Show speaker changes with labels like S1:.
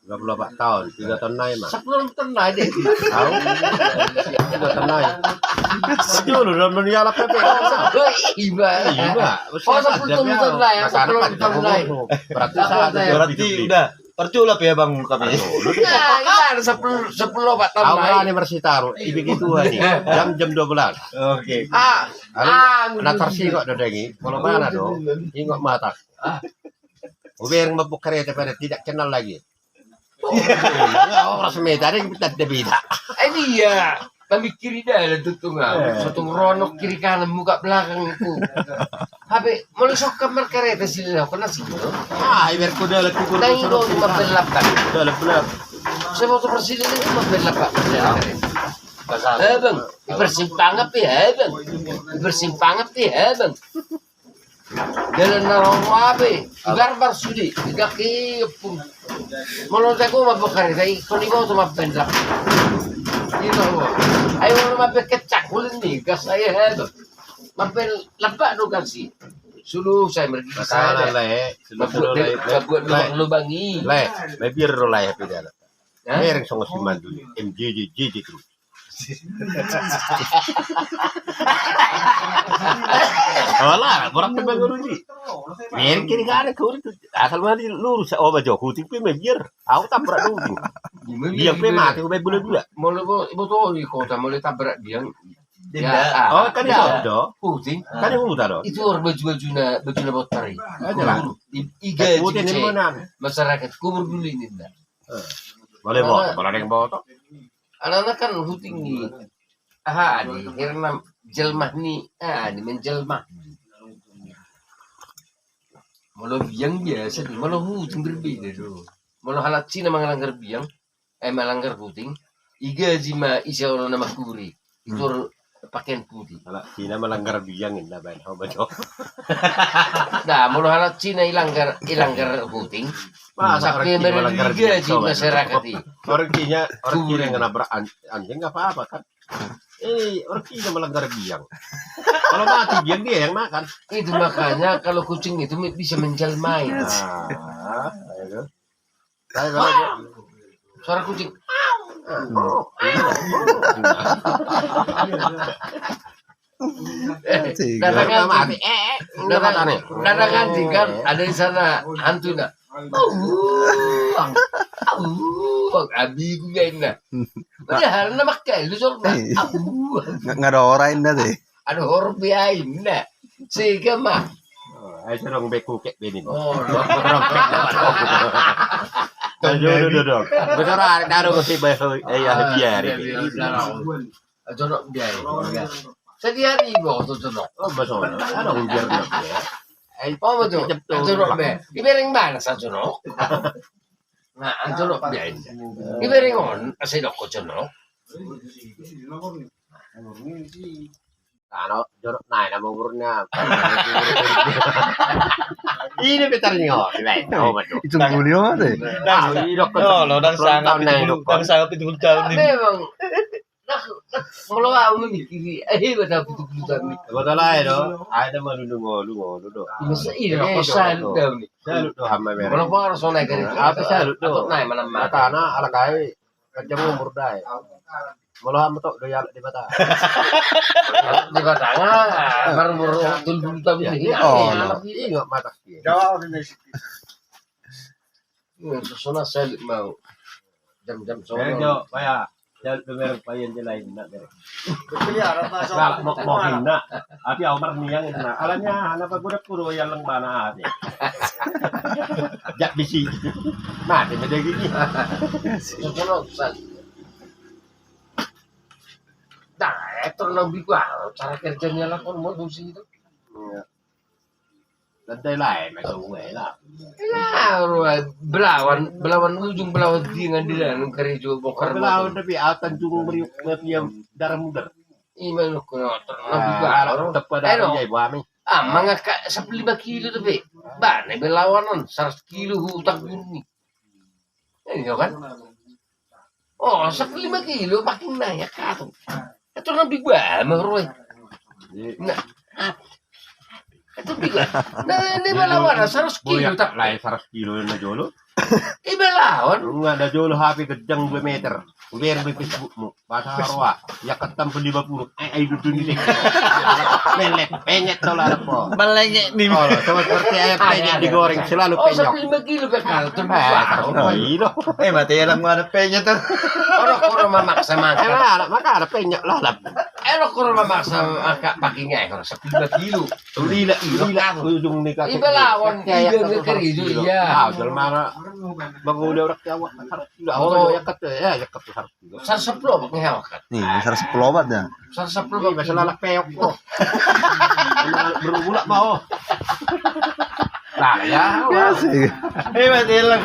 S1: 34 tahun, 3 tahun naik mah.
S2: 10 tahun lah deh.
S1: Tahu? 3 tahun naik. Dulu udah menyala PP.
S2: Iya.
S1: Iya.
S2: Oh 10 tahun lah ya, 10 tahun lah.
S1: Berarti saat
S3: Berarti udah perculap ya Bang kami.
S2: Nah, iya 10 tahun
S1: Tahu
S2: lah.
S1: kan Universitaru, begitu nih. Jam 12.
S3: Oke.
S1: Nak versi kok dodengi. Kalau mana dong? Ingok mata. Uber mabuk kereta pada tidak kenal lagi. Orang semeta ada kita tidak beda.
S2: Ini ya, kami kiri dah tutung satu ronok kiri kanan muka belakang itu. Habe, mau sok kamar kereta sini lah, pernah sih?
S1: Iber kuda lagi kuda
S2: Tangi kau membelap kan?
S1: Sudah benar.
S2: Saya mau presiden itu membelap pak. Bang, bersimpang apa ya bang? Bersimpang apa ya bang? Jalan narong wabe, garbar sudi, gaki pun. Menurut aku mah bukan itu, kau mau tuh mah pendap. Ini loh, ayo mah kecak ulin nih, gas saya itu. Mampir lepak tu kasih. Sulu saya pergi ke sana. Buat lubang ini.
S1: Biar rolai apa dia. Mereng songos mandu. MJJ terus. Wala, borak na baguro ni. Mereng kini ka kau itu. Asal mana lurus oh bajo kuting pe biar. Aku tabrak dulu. Dia pe mati ko bula-bula.
S2: Mau ibu tuh di kota mau tabrak dia.
S1: Oh, kan dia do.
S2: Puting.
S1: Kan dia udah do.
S2: Itu orang baju-bajuna botari.
S1: Aja.
S2: Iga
S1: Putin ni mana?
S2: masyarakat kubur dulu ini dah.
S1: Boleh bawa, boleh yang bawa.
S2: Anak-anak kan huting ni. Aha, ni karena jelmah ni, ni menjelmah. Malah biang biasa ni, malah huting berbeda tu. Malah halat Cina melanggar biang, melanggar huting. Iga jima isya orang nama kuri. Itu pakaian putih.
S1: Halat Cina melanggar biang ini, bain how bajo.
S2: Dah, malah halat Cina ilanggar huting.
S1: Masa
S2: Sampai mereka di masyarakat ini.
S1: Orang Cina yang nabrak anjing nggak apa-apa kan? Orang Cina melanggar biang. Kalau mati biang dia yang makan.
S2: Itu makanya kalau kucing itu bisa menjelmai.
S1: Ayo.
S2: Suara kucing. Datang mati. Datang kan ada di sana hantu nak. Abi gue na. Padahal na makailusor na.
S3: Ngarorain na deh.
S2: Ano horbiyain na. Sige ma.
S1: Ay sarong beku kek benin.
S2: Oh,
S1: Duduk. Betul ada daro ko si bayo ay biar ini.
S2: Jonok biaya. Sedia ribo to jonok.
S1: Oh betul. Ada ujar dia.
S2: Oh betul. Jonok be. Ibereng mana sa jonok? Nah, jonok biaya. Ibereng on kasi dok ko jonok.
S1: Ano, jorok naik nama umurnya. Ini betarnya, oh betul.
S3: Itu gulion deh.
S1: Lo
S3: dan sangat itu tahun ini.
S2: Memang. Kalau aku mikiri, betul-betul ni.
S1: Betul lah itu. Ada malu lu.
S2: Masa ini aku salut dah ni.
S1: Salut tu hamba merah.
S2: Kalau orang so naik kan.
S1: Apa salut tu?
S2: Naik mana mana.
S1: Karena ala kai kerja umur dah. Malah metok doyal di mata.
S2: Di batanga, baru tunduk tapi ini.
S1: Ingat mata dia.
S3: Jauh ini.
S2: Sona salut mau. Jam-jam sore.
S1: Kerja payah. Jalan bemer payen je lain nak beres.
S3: Pelihara masa.
S1: Mau hina. Tapi Omar niang na. Alanya anak pagudak puro yang lang bana ate. Jak bisi. Mati beda gini.
S2: Sona salut. Nah, itu lebih gua cara kerjanya lah kon mau fungsi itu.
S1: Lantai lain macam gue lah.
S2: Ya, belawan ujung belawan dengan dia nu kerja bongkar.
S1: Belawan tapi akan jung meriuk yang darah mudar.
S2: Iman ko na
S1: Lebih gua tepat dari jai bami.
S2: mga 5 kilo tapi. Ba, na belawanan 100 kilo hutang ini. Ano kan? Oh, 5 kilo makin naik ka to. Ito na bigwa, mahroy. Nah, ito bigwa. Na belawanan 100 kilo
S1: tak lain 100 kilo na jolo.
S2: Iba lawan.
S1: Nga ada jolo HP gedang 2 meter. Uber di Facebookmu. Bahasa Harwa. Ya ketam 50. Ay dudun di melet penyet dolar po.
S3: Malengek nih.
S1: Oh, sama seperti ayam penyet digoreng selalu
S2: Oh,
S1: penyok.
S2: sampai 5 kilo bekal
S1: Kilo.
S3: Mati lang mo na penya to.
S2: Koro mamaksa mangkat.
S1: Anak maka ada penyok lalap.
S2: Koro mamaksa mangkat pakinya koro 5 kilo.
S1: Lila ujung nikah.
S2: Iba lawan iba ngekeri itu iya.
S1: Ah, jual mana? Bagulay orang Jawa. Oh, ya kat ya kat harus juga.
S2: 110 pakai hawakan.
S3: Nih, besar 10 bat ya.
S2: 110
S1: Bisa lalak peok kok. Bergulak mau. Nah, ya.
S3: Mati lang.